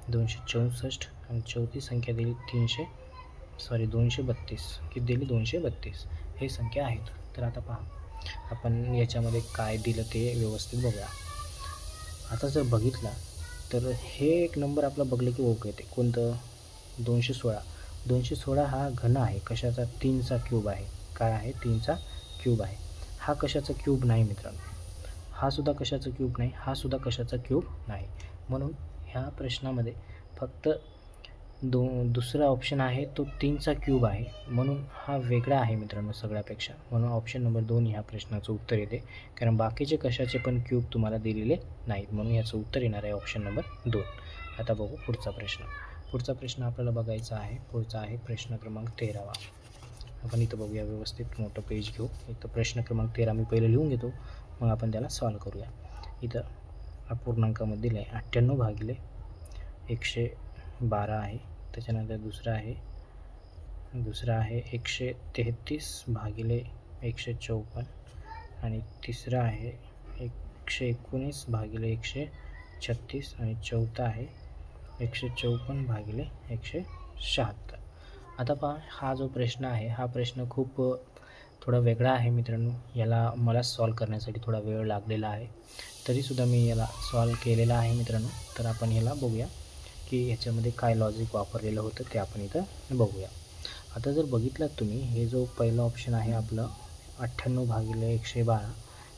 264 आणि चौथी संख्या दिली 232. किती दिली, 232. हे संख्या आहेत. तर आता पहा, आपण याच्यामध्ये काय दिलं ते व्यवस्थित बघूया. आता जर बघितला तर हे एक नंबर आपला बघलं की ओळख येते, कोणतं, 216. 216 हा घन आहे, कशाचा, 3चा क्यूब आहे. काय आहे, 3चा क्यूब आहे. हा कशाचा क्यूब नाही मित्रांनो, हा सुद्धा कशाचा क्यूब नाही, हा सुद्धा कशाचा क्यूब नाही. म्हणून ह्या प्रश्नामध्ये फक्त दुसरा ऑप्शन आहे तो 3चा क्यूब आहे, म्हणून हा वेगळा आहे मित्रांनो सगळ्यापेक्षा. म्हणून ऑप्शन नंबर 2 ह्या प्रश्नाचं उत्तर येते, कारण बाकीचे कशाचे पण क्यूब तुम्हाला दिलेले नाहीत. म्हणून याचं उत्तर येणार आहे ऑप्शन नंबर 2. आता बघू पुढचा प्रश्न. पुढचा प्रश्न आपल्याला बघायचा आहे. पुढचा आहे प्रश्न क्रमांक 13वा. आपण इथं बघूया, व्यवस्थित मोठं पेज घेऊ. इथं प्रश्न क्रमांक 13 मी पहिलं लिहून घेतो, मग आपण त्याला सॉल्व करूया. इथं अपूर्णांकामध्ये दिलं आहे 98 भागिले 112 आहे. त्याच्यानंतर दुसरा आहे 133 भागिले 154 आणि तिसरा आहे 119 भागिले 136 आणि चौथा आहे 154 भागिले 176. आता पहा, हा जो प्रश्न आहे, हा प्रश्न खूप थोडा वेगळा आहे मित्रांनो. याला मला सॉल्व करण्यासाठी थोडा वेळ लागलेला आहे, तरीसुद्धा मी याला सॉल्व केलेला आहे मित्रांनो. तर आपण याला बघूया की ह्याच्यामध्ये काय लॉजिक वापरलेलं होतं ते आपण इथं बघूया. आता जर बघितलं तुम्ही, हे जो पहिला ऑप्शन आहे आपलं 98 भागिले 112,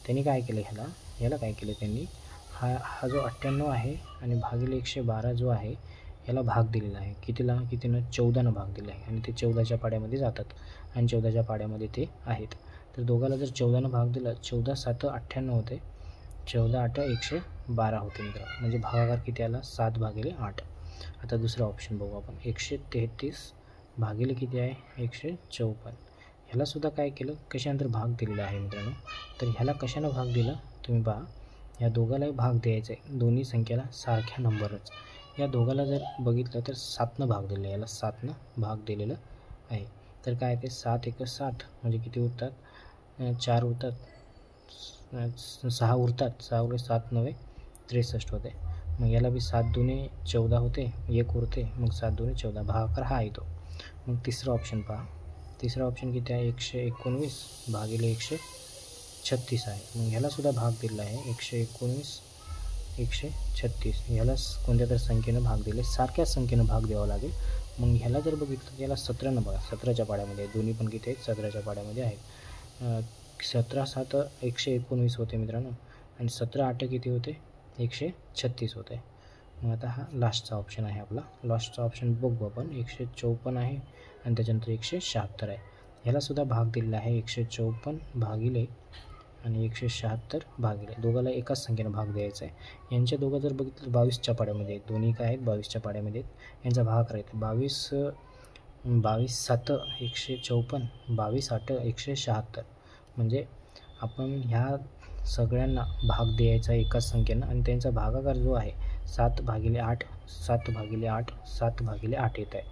त्यांनी काय केलं, ह्याला काय केलं त्यांनी, हा जो 98 आहे आणि भागिले 112 जो आहे, याला भाग दिलेला आहे. कितीनं 14नं भाग दिला आहे, आणि ते 14च्या पाड्यामध्ये जातात आणि 14च्या पाड्यामध्ये ते आहेत. तर दोघाला जर 14नं भाग दिला, 14 7 98 होते, 14 8 112 होते मित्र. म्हणजे भागाकार किती आला, 7 भागिले 8. आता दुसरा ऑप्शन बघू आपण, 133 भागिले किती आहे, 154. ह्यालासुद्धा काय केलं, कशानंतर भाग दिलेला आहे मित्रांनो. तर ह्याला कशानं भाग दिला तुम्ही पहा, या दोघालाही भाग द्यायचा आहे, दोन्ही संख्येला सारख्या नंबरच. या दोघाला जर बघितलं तर 7नं भाग दिलेला आहे, याला 7नं भाग दिलेलं आहे. तर काय ते 7 1 7 म्हणजे किती उरतात, 4 उरतात, 6 उरतात, 6 उरले 7 9 63 होते. मग याला बी 7 दुने 14 होते, 1 उरते, मग 7 दुने 14 भागाकार हा येतो. मग तिसरा ऑप्शन पहा. तिसरा ऑप्शन किती आहे? 119 भागिले 136 आहे. मग ह्यालासुद्धा भाग दिलेला आहे 119 136. ह्याला कोणत्या तर संख्येनं भाग दिले, सारख्याच संख्येनं भाग द्यावा लागेल. मग ह्याला जर बघितलं तर याला 17 बघा, 17च्या पाड्यामध्ये दोन्ही पण किती आहेत? 17च्या पाड्यामध्ये आहेत. 17 7 119 होते मित्रांनो, आणि 17 8 किती होते? 136 होते. मग आता हा लास्टचा ऑप्शन आहे आपला. लास्टचा ऑप्शन बघू आपण. 154 आहे आणि त्याच्यानंतर 176 आहे. ह्यालासुद्धा भाग दिलेला आहे 154 भागिले आणि 176 भागिले. दोघाला एकाच संख्येनं भाग द्यायचा आहे. यांच्या दोघं जर बघितलं 22च्या पाड्यामध्ये आहेत, दोन्ही काय आहेत? 22च्या पाड्यामध्ये आहेत. यांचा भाग करायचा 22 7 154 22 8 176. म्हणजे आपण ह्या सगळ्यांना भाग द्यायचा एकाच संख्येनं, आणि त्यांचा भागाकार जो आहे 7 भागिले 8 7 भागिले 8 7 भागिले 8 येत आहे.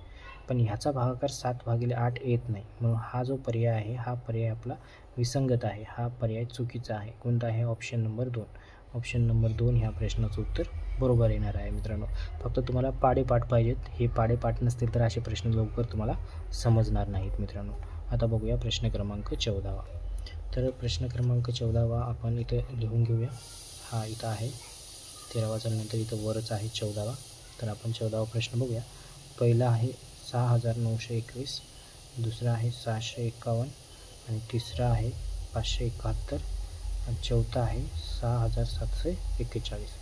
पण ह्याचा भागाकार 7 भागिले 8 येत नाही. म्हणून हा जो पर्याय आहे हा पर्याय आपला विसंगत आहे, हा पर्याय चुकीचा आहे. कोणता आहे? Option number 2. ऑप्शन नंबर 2 ह्या प्रश्नाचं उत्तर बरोबर येणार आहे मित्रांनो. फक्त तुम्हाला पाडेपाठ पाहिजेत. हे पाडेपाठ नसतील तर असे प्रश्न लवकर तुम्हाला समजणार नाहीत मित्रांनो. आता बघूया प्रश्न क्रमांक 14वा. तर प्रश्न क्रमांक 14वा आपण इथं लिहून घेऊया. हा इथं आहे 13वा, नंतर इथं वरच आहे 14वा. तर आपण 14वा प्रश्न बघूया. पहिला आहे 6921, दुसरा आहे 651, आणि तिसरा आहे 571, आणि चौथा आहे 6741.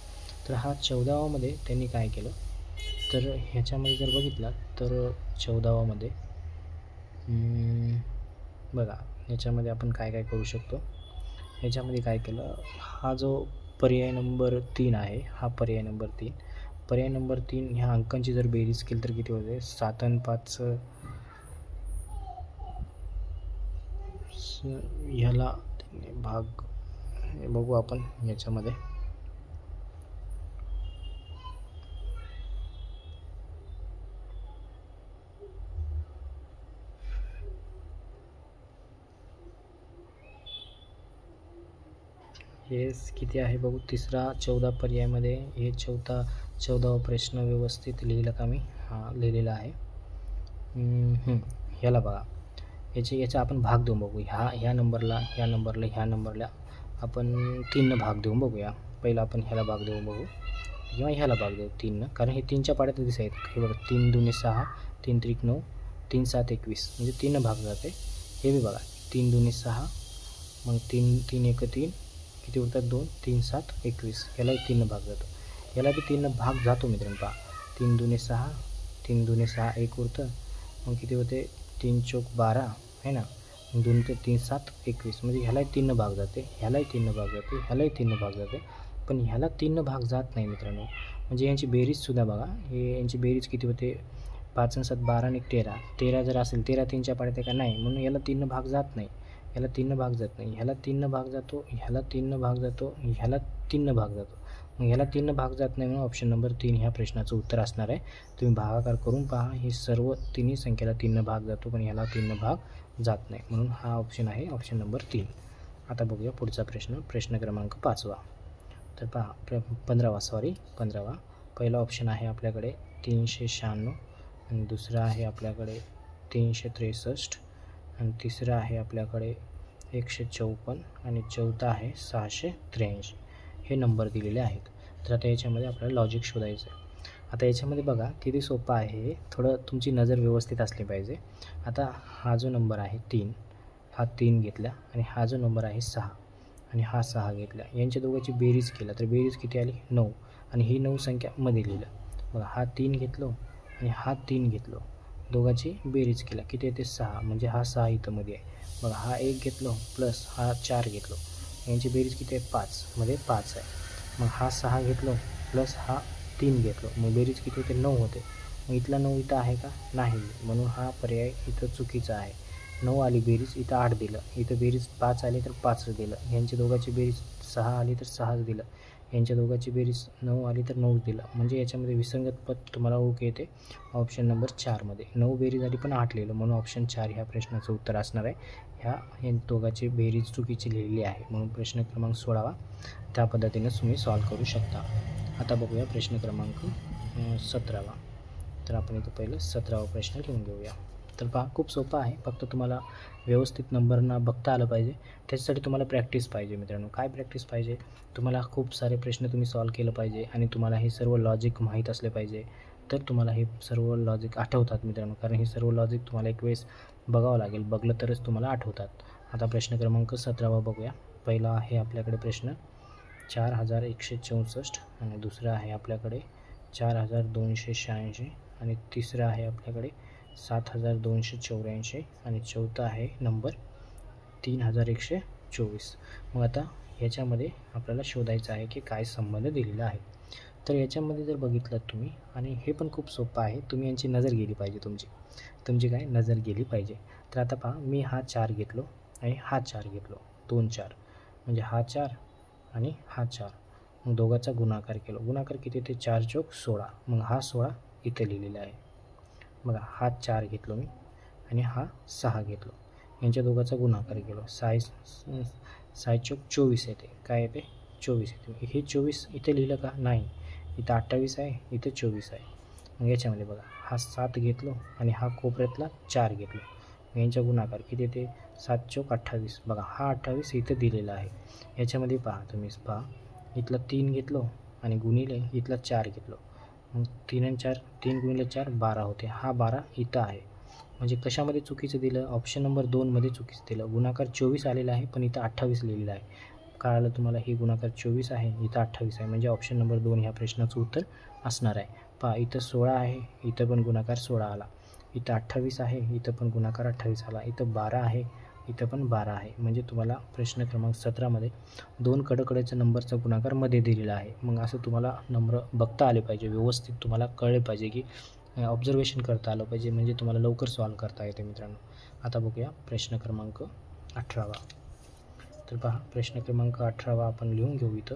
तर हा 14वामध्ये त्यांनी काय केलं, तर ह्याच्यामध्ये जर बघितलं तर 14वामध्ये बघा, ह्याच्यामध्ये आपण काय काय करू शकतो. ह्याच्यामध्ये काय केलं, हा जो पर्याय नंबर 3 आहे, हा पर्याय नंबर 3, पर्याय नंबर 3 ह्या अंकांची जर बेरीज केली तर किती होते? 7 आणि 5 ह्याला भाग बघू आपण. याच्यामध्ये हे किती आहे बघू. तिसरा 14 पर्यायामध्ये हे 14वा प्रश्न व्यवस्थित लिहिलं का मी? हा लिहिलेला आहे. ह्याला बघा, याचा आपण भाग देऊन बघू. ह्या नंबरला आपण 3 भाग देऊन बघूया. पहिला आपण ह्याला भाग देऊन बघू किंवा ह्याला भाग देऊ 3, कारण हे 3च्या पाड्यात दिसत आहेत. हे बघा, 3 दुने 6 3 त्रिक 9 3 7 21, म्हणजे 3 भाग जाते. हे बी बघा, 3 दुने 6, मग 3 1 3 किती उरतात? 2 3 7 21. ह्यालाही 3 भाग जातो. ह्याला बी 3 भाग जातो मित्रांनो. पहा, 3 दुने 6 3 दुने 6 1 उरतं, मग किती होते? 3 चौक 12 आहे ना, 2 ते 3 7 21, म्हणजे ह्यालाही 3 भाग जाते, ह्यालाही 3 भाग जाते, ह्यालाही 3 भाग जाते. पण ह्याला 3 भाग जात नाही मित्रांनो. म्हणजे यांची बेरीजसुद्धा बघा, हे यांची बेरीज किती होते? 5 आणि 7 12 आणि 13 जर असेल, 13 3च्या पाड्यात का नाही, म्हणून याला 3 भाग जात नाही. ह्याला 3 भाग जात नाही, ह्याला 3 भाग जातो, ह्याला 3 भाग जातो, ह्याला 3 भाग जातो. मग ह्याला 3 भाग जात नाही, म्हणून ऑप्शन नंबर 3 ह्या प्रश्नाचं उत्तर असणार आहे. तुम्ही भागाकार करून पहा. हे सर्व तिन्ही संख्येला 3 भाग जातो, पण ह्याला 3 भाग जात नाही, म्हणून हा ऑप्शन आहे ऑप्शन नंबर 3. आता बघूया पुढचा प्रश्न. प्रश्न क्रमांक 5वा. तर पहा, 15वा. पहिला ऑप्शन आहे आपल्याकडे 396, आणि दुसरा आहे आपल्याकडे 363, आणि तिसरा आहे आपल्याकडे 154, आणि चौथा आहे 683. हे नंबर दिलेले आहेत. तर आता याच्यामध्ये आपल्याला लॉजिक शोधायचं आहे. आता याच्यामध्ये बघा किती सोपं आहे, थोडं तुमची नजर व्यवस्थित असली पाहिजे. आता हा जो नंबर आहे 3, हा 3 घेतला, आणि हा जो नंबर आहे 6 आणि हा 6 घेतला. यांच्या दोघांची बेरीज केला तर बेरीज किती आली? 9, आणि ही 9 संख्या मध्ये लिहिलं. बघा, हा 3 घेतलो आणि हा 3 घेतलो, दोघांची बेरीज केला किती येते? 6, म्हणजे हा 6 इथं मध्ये आहे. बघा, हा 1 घेतलो प्लस हा 4 घेतलो, यांची बेरीज किती आहे? 5, मध्ये 5 आहे. मग हा 6 घेतलो प्लस हा 3 घेतलो, मग बेरीज किती होते? 9 होते. मग इथला 9 इथं आहे का? नाही, म्हणून हा पर्याय इथं चुकीचा आहे. 9 आली बेरीज, इथं 8 दिलं, इथं बेरीज 5 आली तर 5 दिलं, यांची दोघांची बेरीज 6 आली तर 6 दिलं, यांच्या दोघांची बेरीज 9 आली तर 9 दिला, म्हणजे याच्यामध्ये विसंगत पद तुम्हाला ओके येते ऑप्शन नंबर 4मध्ये. 9 बेरीज आली पण 8 लिहिलं, म्हणून ऑप्शन 4 ह्या प्रश्नाचं उत्तर असणार आहे. ह्या दोघांची बेरीज चुकीची लिहिलेली आहे, म्हणून प्रश्न क्रमांक 16 त्या पद्धतीने तुम्ही सॉल्व करू शकता. आता बघूया प्रश्न क्रमांक 17. तर आपण इथं पहिलं 17वा प्रश्न लिहून घेऊया. तर पहा, खूप सोपं आहे, फक्त तुम्हाला व्यवस्थित नंबरना बघता आलं पाहिजे. त्याच्यासाठी तुम्हाला प्रॅक्टिस पाहिजे मित्रांनो. काय प्रॅक्टिस पाहिजे? तुम्हाला खूप सारे प्रश्न तुम्ही सॉल्व केलं पाहिजे आणि तुम्हाला हे सर्व लॉजिक माहीत असले पाहिजे, तर तुम्हाला हे सर्व लॉजिक आठवतात मित्रांनो. कारण हे सर्व लॉजिक तुम्हाला एक वेळेस बघावं लागेल, बघलं तरच तुम्हाला आठवतात. आता प्रश्न क्रमांक 17वा बघूया. पहिला आहे आपल्याकडे प्रश्न 4164 आणि दुसरा आहे आपल्याकडे 4286 आणि तिसरा आहे आपल्याकडे 7284 आणि चौथा आहे नंबर 3124. मग आता याच्यामध्ये आपल्याला शोधायचं आहे की काय संबंध दिलेला आहे. तर याच्यामध्ये जर बघितलं तुम्ही, आणि हे पण खूप सोपं आहे, तुम्ही यांची नजर गेली पाहिजे, तुमची काय नजर गेली पाहिजे. तर आता पहा, मी हा 4 घेतलो आणि हा 4 घेतलो, 2 4, म्हणजे हा 4 आणि हा 4. मग दोघांचा गुणाकार केलो, गुणाकार किती ते 4 चौक 16, मग हा 16 इथे लिहिलेला आहे. बघा, हा 4 घेतलो मी आणि हा 6 घेतलो, यांच्या दोघांचा गुणाकार केलो, 6 चौक 24 येते. काय येते? 24 येते. हे 24 इथे लिहिलं का? नाही, इथं 28 आहे, इथे 24 आहे. मग याच्यामध्ये बघा, हा 7 घेतलो आणि हा कोपऱ्यातला 4 घेतलो, यांच्या गुणाकार किती येते? 7 चौक 28. बघा, हा 28 इथं दिलेला आहे. याच्यामध्ये पहा, तुम्हीच पहा, इथला 3 घेतलो आणि गुणिले इथला 4 घेतलो, मग 3 आणि 4, 3 गुणिले 4 12 होते. हा 12 इथं आहे, म्हणजे कशामध्ये चुकीचं दिलं? ऑप्शन नंबर 2मध्ये चुकीचं दिलं. गुणाकार 24 आलेला आहे, पण इथं 28 लिहिलेलं आहे. कळालं तुम्हाला? ही गुणाकार 24 आहे, इथं 28 आहे, म्हणजे ऑप्शन नंबर 2 ह्या प्रश्नाचं उत्तर असणार आहे. पहा, इथं 16 आहे, इथं पण गुणाकार 16 आला, इथं 28 आहे, इथं पण गुणाकार 28 आला, इथं 12 आहे, इथं पण 12 आहे. म्हणजे तुम्हाला प्रश्न क्रमांक 17मध्ये 2 कडकड्याच्या नंबरचा गुणाकार मध्ये दिलेला आहे. मग असं तुम्हाला नंबर बघता आले पाहिजे, व्यवस्थित तुम्हाला कळले पाहिजे, की ऑब्झर्वेशन करता आलं पाहिजे, म्हणजे तुम्हाला लवकर सॉल्व करता येते मित्रांनो. आता बघूया प्रश्न क्रमांक 18वा. तर पहा, प्रश्न क्रमांक 18वा आपण लिहून घेऊ. इथं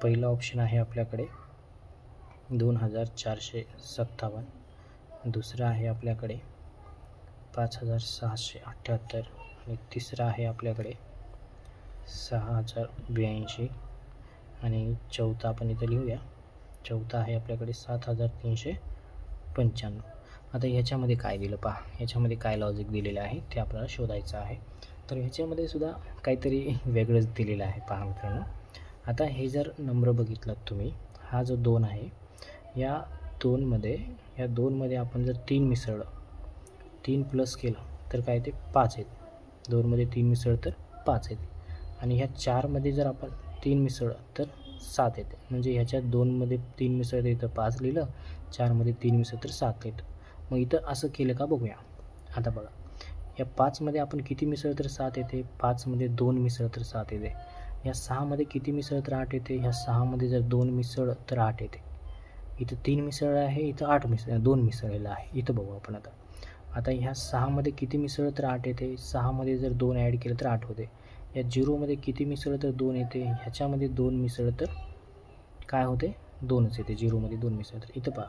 पहिला ऑप्शन आहे आपल्याकडे 2457, दुसरा आहे आपल्याकडे 5678 आणि तिसरा आहे आपल्याकडे 6082 आणि चौथा आपण इथं लिहूया, चौथा आहे आपल्याकडे 7395. आता ह्याच्यामध्ये काय दिलं पहा, ह्याच्यामध्ये काय लॉजिक दिलेलं आहे ते आपल्याला शोधायचं आहे. तर ह्याच्यामध्ये सुद्धा काहीतरी वेगळंच दिलेलं आहे पहा मित्रांनो. आता हे जर नंबर बघितलात तुम्ही, हा जो 2 आहे, या 2मध्ये आपण जर 3 मिसळलं, 3 प्लस केलं तर काय ते 5 येते. 2मध्ये 3 मिसळलं तर 5 येते, आणि ह्या 4मध्ये जर आपण 3 मिसळलं तर 7 येते. म्हणजे ह्याच्यात 2मध्ये 3 मिसळलं इथं 5 लिहिलं, 4मध्ये 3 मिसळलं तर 7 येतं. मग इथं असं केलं का बघूया. आता बघा, या 5मध्ये आपण किती मिसळलं तर 7 येते? 5मध्ये 2 मिसळलं तर 7 येते. या 6मध्ये किती मिसळलं तर 8 येते? ह्या 6मध्ये जर 2 मिसळलं तर 8 येते. इथं 3 मिसळलं आहे, इथं 2 मिसळलेलं आहे. इथं बघू आपण. आता ह्या 6मध्ये किती मिसळलं तर 8 येते? 6मध्ये जर 2 ॲड केलं तर 8 होते. या 0मध्ये किती मिसळलं तर 2 येते? ह्याच्यामध्ये 2 मिसळलं तर काय होते? 2च येते. 0मध्ये 2 मिसळलं तर. इथं पहा,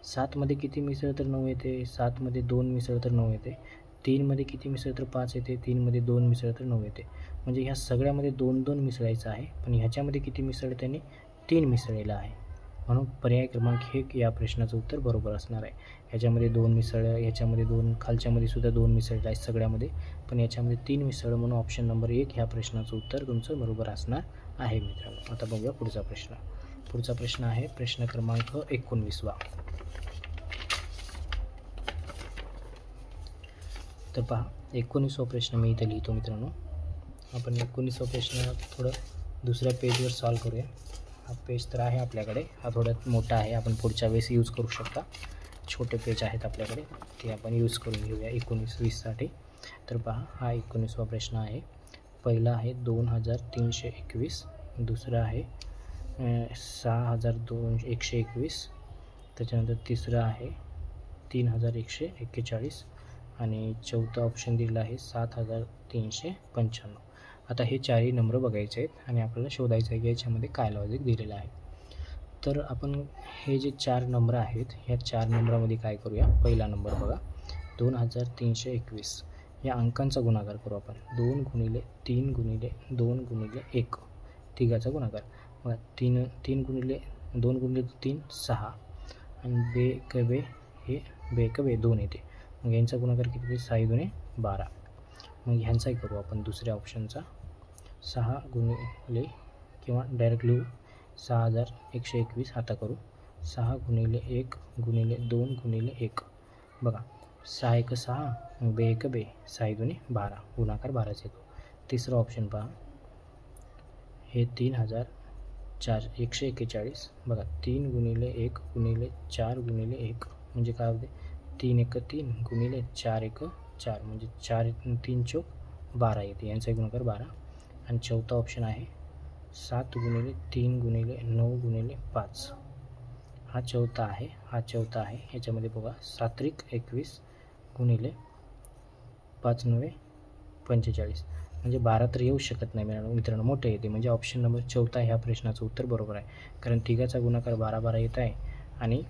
7मध्ये किती मिसळलं तर 9 येते? 7मध्ये 2 मिसळलं तर 9 येते. 3मध्ये किती मिसळलं तर 5 येते? 3मध्ये 2 मिसळलं तर 9 येते. म्हणजे ह्या सगळ्यामध्ये 2-2 मिसळायचं आहे, पण ह्याच्यामध्ये किती मिसळलं? त्यांनी 3 मिसळलेलं आहे, म्हणून पर्याय क्रमांक 1 या प्रश्नाचं उत्तर बरोबर असणार आहे. ह्याच्यामध्ये 2 मिसळलं, ह्याच्यामध्ये 2, खालच्यामध्ये सुद्धा 2 मिसळलं आहे सगळ्यामध्ये, पण याच्यामध्ये 3 मिसळलं, म्हणून ऑप्शन नंबर 1 ह्या प्रश्नाचं उत्तर तुमचं बरोबर असणार आहे मित्रांनो. आता बघूया पुढचा प्रश्न. पुढचा प्रश्न आहे प्रश्न क्रमांक 19वा. तर पहा, 19वा प्रश्न मी इथं लिहितो मित्रांनो. आपण 19वा प्रश्न थोडं दुसऱ्या पेजवर सॉल्व करूया. हा पेज तर आहे आपल्याकडे, हा थोडा मोठा आहे, आपण पुढच्या वेळेस यूज करू शकता. छोटे पेज आहेत आपल्याकडे, ते आपण यूज करून घेऊया 19-20साठी. तर पहा, हा 19वा प्रश्न आहे. पहिला आहे 2321, दुसरा आहे 6121, त्याच्यानंतर तिसरा आहे 3141 आणि चौथा ऑप्शन दिलेला आहे 7395. आता हे चारही नंबर बघायचे आहेत आणि आपल्याला शोधायचं आहे की याच्यामध्ये काय लॉजिक दिलेलं आहे. तर आपण हे जे 4 नंबर आहेत ह्या 4 नंबरामध्ये काय करूया. पहिला नंबर बघा 2321 या अंकांचा गुणाकार करू आपण. 2 गुणिले 3 गुणिले 2 गुणिले 1 तिघाचा गुणाकार. बघा 3 गुणिले 2 गुणिले 3 6 आणि बे हे बे 2 येते. मग यांचा गुणाकार किती येते 6 गुणे 12. मग ह्यांचाही करू आपण दुसऱ्या ऑप्शनचा 6 गुणिले किंवा डायरेक्ट लिहू 6121. आता करू 6 गुणिले 1 गुणिले 2 गुणिले 1. बघा 6 1 6 बे 1 बे 6 दुणे 12 गुणाकार 12चा येतो. तिसरं ऑप्शन पहा हे 3141. बघा 3 गुणिले 1 गुणिले 4 गुणिले 1 म्हणजे काय होते 3 1 3 गुणिले 4 1 4 म्हणजे 4 3 चौक 12 येते. यांचा गुणाकार 12. आणि चौथा ऑप्शन आहे 7 गुणिले 3 गुणिले 9 गुणिले 5. हा चौथा आहे. याच्यामध्ये बघा 7 21 गुणिले 5 9 45 म्हणजे 12 तर येऊ शकत नाही मित्रांनो, मोठे येते. म्हणजे ऑप्शन नंबर चौथा ह्या प्रश्नाचं उत्तर बरोबर आहे. कारण तिघाचा गुणाकार 12 12 येत आहे आणि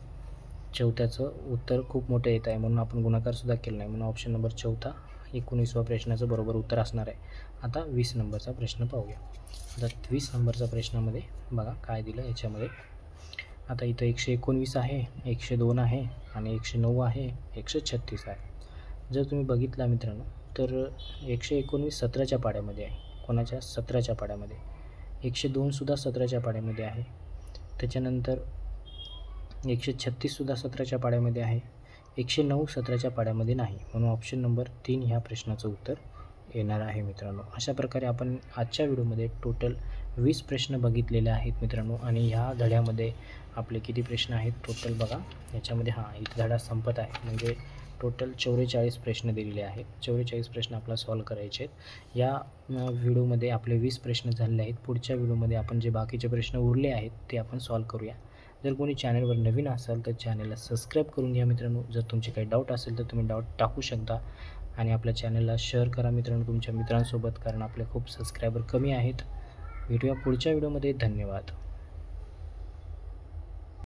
चौथ्याचं उत्तर खूप मोठं येत आहे म्हणून आपण गुणाकारसुद्धा केलं नाही. म्हणून ऑप्शन नंबर चौथा 19व्या प्रश्नाचं बरोबर उत्तर असणार आहे. आता 20 नंबरचा प्रश्न पाहूया. आता 20 नंबरचा प्रश्नामध्ये बघा काय दिलं याच्यामध्ये. आता इथं 119 आहे, 102 आहे आणि 109 आहे, 136 आहे. जर तुम्ही बघितला मित्रांनो तर 119 17च्या पाड्यामध्ये आहे. कोणाच्या 17च्या पाड्यामध्ये. 102सुद्धा 17च्या पाड्यामध्ये आहे. त्याच्यानंतर 136सुद्धा 17च्या पाड्यामध्ये आहे. 109 17च्या पाड्यामध्ये नाही. म्हणून ऑप्शन नंबर 3 ह्या प्रश्नाचं उत्तर येणार आहे मित्रांनो. अशा प्रकारे आपण आजच्या व्हिडिओमध्ये टोटल 20 प्रश्न बघितलेले आहेत मित्रांनो. आणि ह्या धड्यामध्ये आपले किती प्रश्न आहेत टोटल बघा. याच्यामध्ये इथं धडा संपत आहे. म्हणजे टोटल 44 प्रश्न दिलेले आहेत. 44 प्रश्न आपल्याला सॉल्व करायचे आहेत. या व्हिडिओमध्ये आपले 20 प्रश्न झालेले आहेत. पुढच्या व्हिडिओमध्ये आपण जे बाकीचे प्रश्न उरले आहेत ते आपण सॉल्व करूया. जर कोणी चॅनलवर नवीन असाल तर चॅनलला सबस्क्राईब करून घ्या मित्रांनो. जर तुमचे काही डाऊट असेल तर तुम्ही डाऊट टाकू शकता. आणि आपल्या चॅनलला शेअर करा मित्रांनो तुमच्या मित्रांसोबत, कारण आपले खूप सबस्क्रायबर कमी आहेत. भेटूया पुढच्या व्हिडिओमध्ये. धन्यवाद.